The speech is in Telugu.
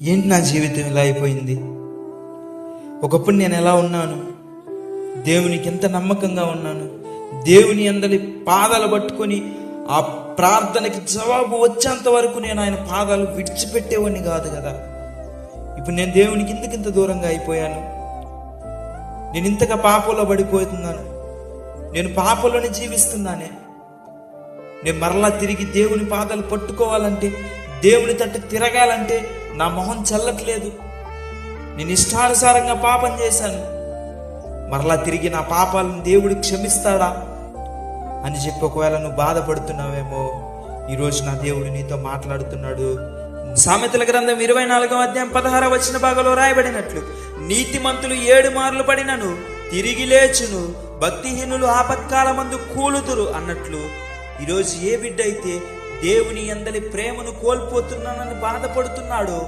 ఏంటి నా జీవితం ఇలా అయిపోయింది? ఒకప్పుడు నేను ఎలా ఉన్నాను, దేవునికి ఎంత నమ్మకంగా ఉన్నాను, దేవుని అందరి పాదాలు పట్టుకొని ఆ ప్రార్థనకి జవాబు వచ్చేంత వరకు నేను ఆయన పాదాలు విడిచిపెట్టేవాడిని కాదు కదా. ఇప్పుడు నేను దేవునికి ఇంత దూరంగా అయిపోయాను. నేను ఇంతగా పాపంలో పడిపోతున్నాను. నేను పాపంలోనే జీవిస్తున్నానే. నేను మరలా తిరిగి దేవుని పాదాలు పట్టుకోవాలంటే, దేవుని తట్టు తిరగాలంటే నా మొహం చల్లట్లేదు. నేను ఇష్టానుసారంగా పాపం చేశాను. మరలా తిరిగి నా పాపాలను దేవుడు క్షమిస్తాడా అని చెప్పి ఒకవేళ నువ్వు బాధపడుతున్నావేమో, ఈరోజు నా దేవుడు నీతో మాట్లాడుతున్నాడు. సామెతల గ్రంథం 24వ అధ్యాయం 16వ వచన భాగంలో రాయబడినట్లు, నీతిమంతులు 7 మార్లు పడినను తిరిగి లేచును, భక్తిహీనులు ఆపత్కాలమందు కూలుదురు అన్నట్లు ఈరోజు ఏ బిడ్డ అయితే దేవుని యందలి ప్రేమను కోల్పోతున్నానని బాధపడుతున్నాడో